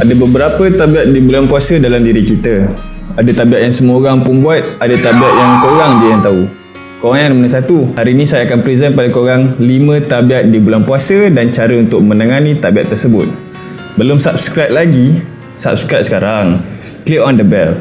Ada beberapa tabiat di bulan puasa dalam diri kita. Ada tabiat yang semua orang pun buat, ada tabiat yang korang je yang tahu. Korang yang mana satu? Hari ni saya akan present pada korang 5 tabiat di bulan puasa dan cara untuk menangani tabiat tersebut. Belum subscribe lagi? Subscribe sekarang. Click on the bell.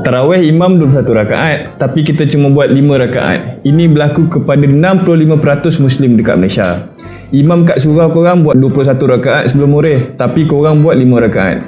Tarawih imam 21 rakaat, tapi kita cuma buat 5 rakaat. Ini berlaku kepada 65% Muslim dekat Malaysia. Imam kat surau korang buat 21 rakaat sebelum moreh, tapi korang buat 5 rakaat.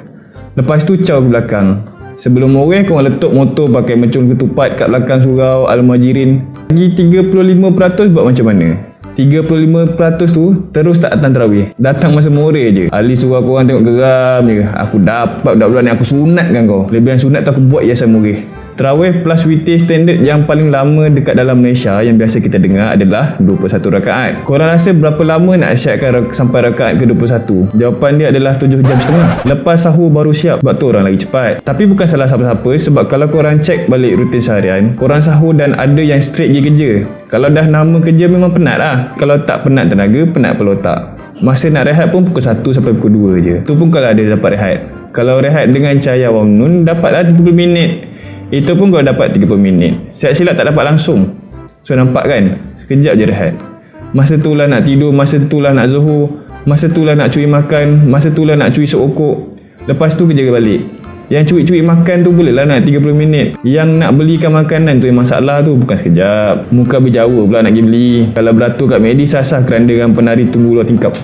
Lepas tu caw ke belakang. Sebelum moreh korang letup motor pakai mercun ketupat kat belakang surau Al-Muhajirin. Lagi 35% buat macam mana? 35% tu terus tak datang tarawih. Datang masa moreh je. Ahli surau korang tengok geram je. Aku dapat budak-budak ni, aku sunatkan kau. Lebih yang sunat tu aku buat hiasan moreh. Tarawih plus witir standard yang paling lama dekat dalam Malaysia yang biasa kita dengar adalah 21 rakaat. Korang rasa berapa lama nak siapkan sampai rakaat ke 21? Jawapan dia adalah 7 jam setengah. Lepas sahur baru siap. Sebab tu orang lagi cepat. Tapi bukan salah siapa-siapa, sebab kalau korang cek balik rutin seharian, korang sahur dan ada yang straight je kerja. Kalau dah nama kerja memang penat lah. Kalau tak penat tenaga, penat kepala otak. Masa nak rehat pun pukul 1 sampai pukul 2 je. Tu pun kalau ada dapat rehat. Kalau rehat dengan cahaya awam nun, dapatlah 30 minit. Itu pun kau dapat 30 minit. Silap-silap tak dapat langsung. So nampak kan? Sekejap je rehat. Masa tu lah nak tidur, masa tu lah nak zuhur, masa tu lah nak curi makan, masa tu lah nak curi sokok. Lepas tu kerja balik. Yang curi-curi makan tu boleh lah nak 30 minit. Yang nak belikan makanan tu yang masalah tu bukan sekejap. Muka berjawa pula nak pergi beli. Kalau beratur kat Medi sasah kerana dengan penari tunggu luar tingkap.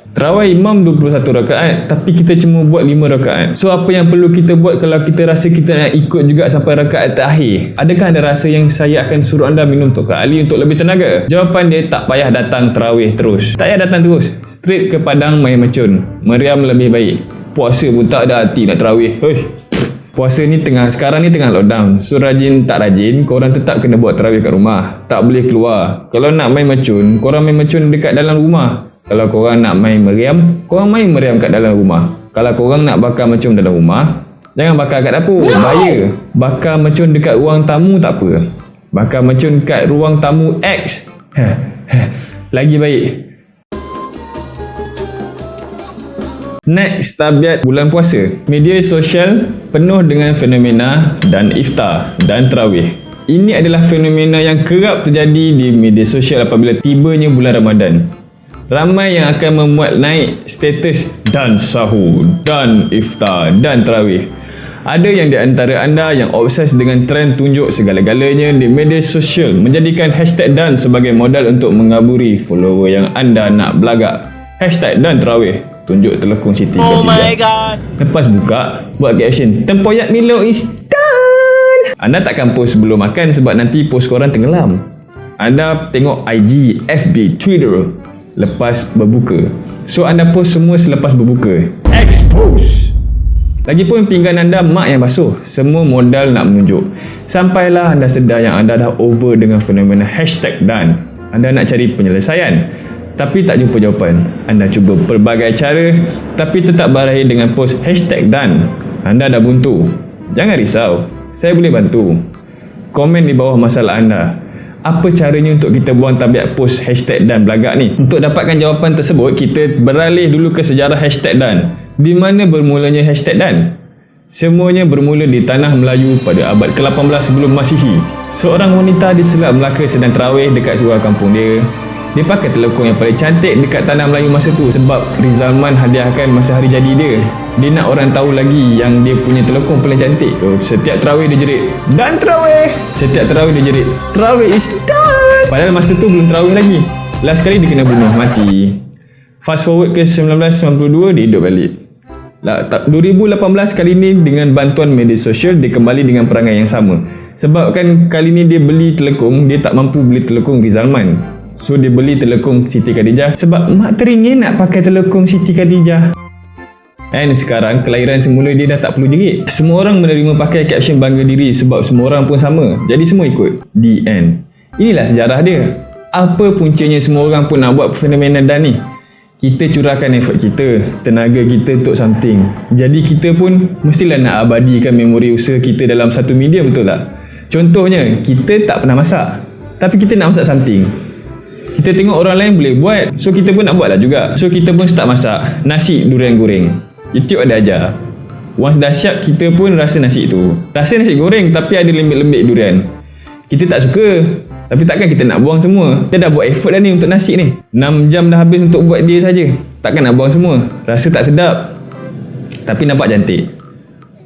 Tarawih imam 21 rakaat, tapi kita cuma buat 5 rakaat. So apa yang perlu kita buat kalau kita rasa kita nak ikut juga sampai rakaat terakhir? Adakah anda rasa yang saya akan suruh anda minum Tok Ali untuk lebih tenaga? Jawapan dia, tak payah datang tarawih terus. Tak payah datang terus. Straight ke padang main mercun. Meriam lebih baik. Puasa pun tak ada hati nak tarawih. Puasa ni sekarang ni tengah lockdown. So rajin tak rajin, korang tetap kena buat tarawih kat rumah. Tak boleh keluar. Kalau nak main mercun, korang main mercun dekat dalam rumah. Kalau korang nak main meriam, korang main meriam kat dalam rumah. Kalau korang nak bakar mercun dalam rumah, jangan bakar kat dapur, bahaya. Bakar mercun dekat ruang tamu tak apa. Bakar mercun kat ruang tamu X lagi baik. Next tabiat bulan puasa. Media sosial penuh dengan fenomena dan iftar dan tarawih. Ini adalah fenomena yang kerap terjadi di media sosial apabila tibanya bulan Ramadan. Ramai yang akan memuat naik status dan sahur, dan iftar, dan tarawih. Ada yang di antara anda yang obses dengan trend tunjuk segala-galanya di media sosial, menjadikan hashtag dan sebagai modal untuk mengaburi follower yang anda nak belagak. Hashtag dan tarawih, tunjuk telekung Siti Khadijah. Oh my god. Lepas buka, buat caption, tempoyak Milo is done. Anda takkan post sebelum makan sebab nanti post korang tenggelam. Anda tengok IG, FB, Twitter lepas berbuka. So anda post semua selepas berbuka. Expose. Lagipun pinggan anda mak yang basuh. Semua modal nak menunjuk. Sampailah anda sedar yang anda dah over dengan fenomena hashtag dan. Anda nak cari penyelesaian, tapi tak jumpa jawapan. Anda cuba pelbagai cara, tapi tetap berakhir dengan post hashtag dan. Anda dah buntu. Jangan risau, saya boleh bantu. Komen di bawah masalah anda. Apa caranya untuk kita buang tabiat post hashtag dan belagak ni? Untuk dapatkan jawapan tersebut, kita beralih dulu ke sejarah hashtag dan. Di mana bermulanya hashtag dan? Semuanya bermula di tanah Melayu pada abad ke-18 sebelum Masihi. Seorang wanita di Selat Melaka sedang tarawih dekat surau kampung dia. Dia pakai telekung yang paling cantik dekat tanah Melayu masa tu sebab Rizalman hadiahkan masa hari jadi dia. Dia nak orang tahu lagi yang dia punya telekung paling cantik. So, setiap tarawih dia jerit, dan tarawih. Setiap tarawih dia jerit, tarawih is done. Padahal masa tu belum tarawih lagi. Last kali dia kena bunuh, mati. Fast forward ke 1992, dia hidup balik. 2018 kali ni dengan bantuan media sosial, dia kembali dengan perangai yang sama. Sebab kan kali ni dia beli telekung, dia tak mampu beli telekung Rizalman. So dia beli telekung Siti Khadijah sebab mak teringin nak pakai telekung Siti Khadijah. And sekarang kelahiran semula dia dah tak perlu jerit. Semua orang menerima pakai caption bangga diri sebab semua orang pun sama. Jadi semua ikut. The end. Inilah sejarah dia. Apa puncanya semua orang pun nak buat fenomena dan ni? Kita curahkan effort kita, tenaga kita untuk something. Jadi kita pun mestilah nak abadikan memori usaha kita dalam satu medium, betul tak? Contohnya, kita tak pernah masak, tapi kita nak masak something. Kita tengok orang lain boleh buat, so kita pun nak buat lah juga. So kita pun start masak nasi durian goreng. YouTube ada ajar. Once dah siap, kita pun rasa nasi tu rasa nasi goreng tapi ada lembik-lembik durian. Kita tak suka, tapi takkan kita nak buang semua. Kita dah buat effort dah ni untuk nasi ni, 6 jam dah habis untuk buat dia saja. Takkan nak buang semua. Rasa tak sedap, tapi nampak cantik,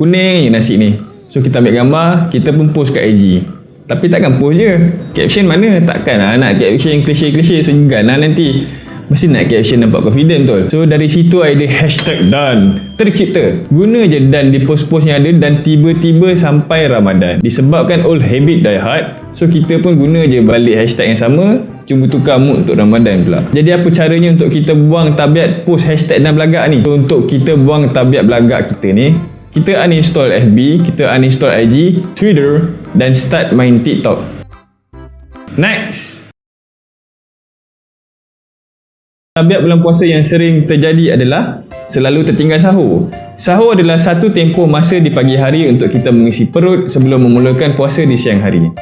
kuning je nasi ni. So kita ambil gambar, kita pun post kat IG. Tapi takkan post je, caption mana? Takkan lah nak caption klise-klise segan lah nanti. Mesti nak caption nampak confident betul. So dari situ ada hashtag Dan tercipta. Guna je Dan di post-post yang ada, dan tiba-tiba sampai Ramadan. Disebabkan old habit die hard, so kita pun guna je balik hashtag yang sama, cuma tukar mood untuk Ramadan pula. Jadi apa caranya untuk kita buang tabiat post hashtag dan belagak ni? So, untuk kita buang tabiat belagak kita ni, kita uninstall FB, kita uninstall IG, Twitter, dan start main TikTok. Next, tabiat bulan puasa yang sering terjadi adalah selalu tertinggal sahur. Sahur adalah satu tempoh masa di pagi hari untuk kita mengisi perut sebelum memulakan puasa di siang hari.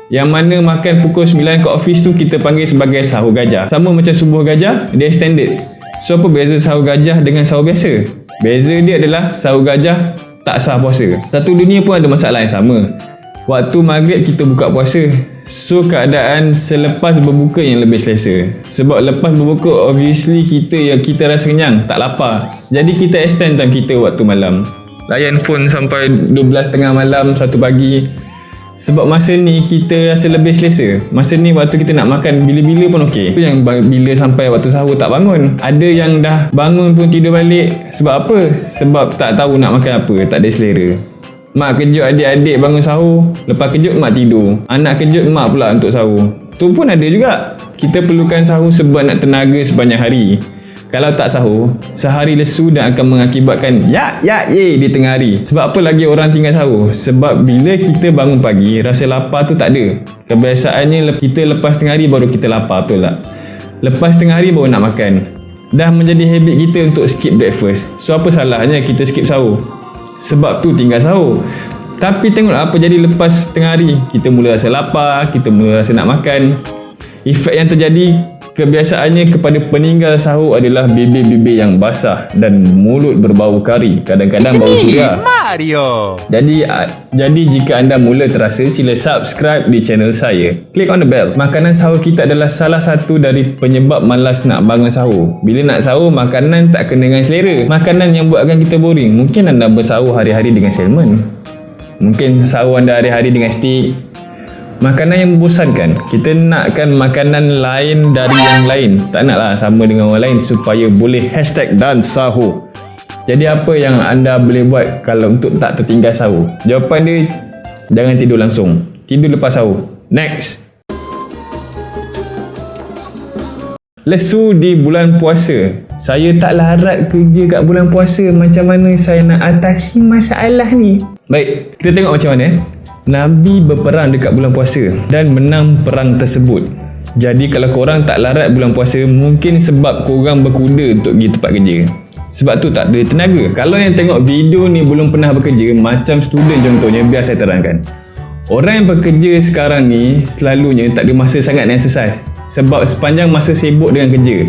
Yang mana makan pukul 9 kat office tu kita panggil sebagai sahur gajah. Sama macam subuh gajah, dia standard. So apa beza sahur gajah dengan sahur biasa? Beza dia adalah sahur gajah tak sah puasa. Satu dunia pun ada masalah yang sama. Waktu maghrib kita buka puasa, so keadaan selepas berbuka yang lebih selesa. Sebab lepas berbuka obviously kita rasa kenyang, tak lapar. Jadi kita extend time kita waktu malam. Layan phone sampai 12.30 malam, 1 pagi. Sebab masa ni kita rasa lebih selesa. Masa ni waktu kita nak makan bila-bila pun okey. Itu yang bila sampai waktu sahur tak bangun. Ada yang dah bangun pun tidur balik. Sebab apa? Sebab tak tahu nak makan apa, tak ada selera. Mak kejut adik-adik bangun sahur, lepas kejut mak tidur. Anak kejut mak pula untuk sahur. Tu pun ada juga. Kita perlukan sahur sebab nak tenaga sepanjang hari. Kalau tak sahur, sehari lesu dan akan mengakibatkan di tengah hari. Sebab apa lagi orang tinggal sahur? Sebab bila kita bangun pagi, rasa lapar tu tak ada. Kebiasaannya kita lepas tengah hari baru kita lapar, betul tak? Lepas tengah hari baru nak makan. Dah menjadi habit kita untuk skip breakfast. So apa salahnya kita skip sahur? Sebab tu tinggal sahur. Tapi tengoklah apa jadi lepas tengah hari. Kita mula rasa lapar, kita mula rasa nak makan. Efek yang terjadi kebiasaannya kepada peninggal sahur adalah bibir-bibir yang basah dan mulut berbau kari, kadang-kadang bau surya. Mario. Jadi jika anda mula terasa, sila subscribe di channel saya. Click on the bell. Makanan sahur kita adalah salah satu dari penyebab malas nak bangun sahur. Bila nak sahur, makanan tak kena dengan selera. Makanan yang buatkan kita boring. Mungkin anda bersahur hari-hari dengan salmon. Mungkin sahur anda hari-hari dengan steak. Makanan yang membosankan. Kita nakkan makanan lain dari yang lain. Tak naklah sama dengan orang lain supaya boleh hashtag dan sahur. Jadi apa yang anda boleh buat kalau untuk tak tertinggal sahur? Jawapan dia, jangan tidur langsung. Tidur lepas sahur. Next. Lesu di bulan puasa. Saya tak larat kerja kat bulan puasa. Macam mana saya nak atasi masalah ni? Baik, kita tengok macam mana. Nabi berperang dekat bulan puasa dan menang perang tersebut. Jadi kalau korang tak larat bulan puasa, mungkin sebab korang berkuda untuk pergi tempat kerja. Sebab tu tak ada tenaga. Kalau yang tengok video ni belum pernah bekerja, macam student contohnya, biar saya terangkan. Orang yang bekerja sekarang ni selalunya tak ada masa sangat nak exercise. Sebab sepanjang masa sibuk dengan kerja,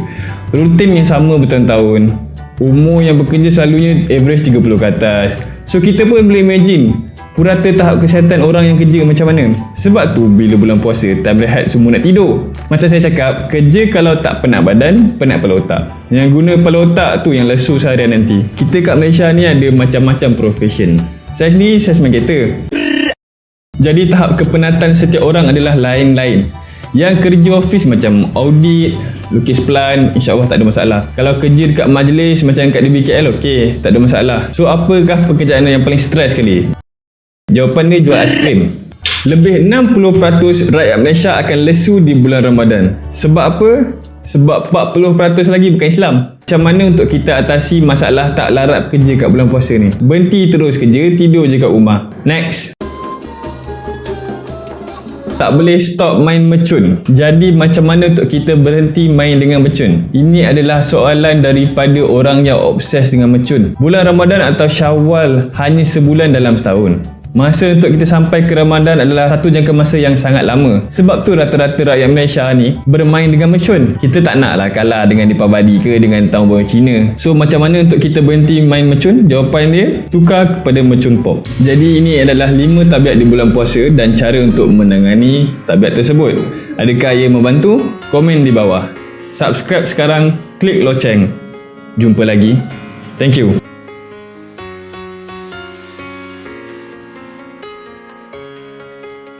rutin yang sama bertahun-tahun, umur yang bekerja selalunya average 30 ke atas. So kita pun boleh imagine purata tahap kesihatan orang yang kerja macam mana. Sebab tu bila bulan puasa, time rehat semua nak tidur. Macam saya cakap, kerja kalau tak penat badan, penat kepala otak. Yang guna kepala otak tu yang lesu seharian nanti. Kita kat Malaysia ni ada macam-macam profession. Saya sendiri salesman kereta. Jadi tahap kepenatan setiap orang adalah lain-lain. Yang kerja office macam audit, lukis plan, insyaAllah tak ada masalah. Kalau kerja dekat majlis macam kat DBKL, okey, tak ada masalah. So apakah pekerjaan yang paling stres sekali? Jawapan dia jual aiskrim. Lebih 60% rakyat Malaysia akan lesu di bulan Ramadan. Sebab apa? Sebab 40% lagi bukan Islam. Macam mana untuk kita atasi masalah tak larat kerja kat bulan puasa ni? Berhenti terus kerja, tidur je kat rumah. Next. Tak boleh stop main mercun. Jadi macam mana untuk kita berhenti main dengan mercun? Ini adalah soalan daripada orang yang obses dengan mercun. Bulan Ramadan atau Syawal hanya sebulan dalam setahun. Masa untuk kita sampai ke Ramadan adalah satu jangka masa yang sangat lama. Sebab tu rata-rata rakyat Malaysia ni bermain dengan mercun. Kita tak naklah kalah dengan Deepavali ke dengan Tahun Baru Cina. So macam mana untuk kita berhenti main mercun? Jawapan dia, tukar kepada mercun pop. Jadi ini adalah 5 tabiat di bulan puasa dan cara untuk menangani tabiat tersebut. Adakah ia membantu? Komen di bawah. Subscribe sekarang, klik loceng. Jumpa lagi. Thank you.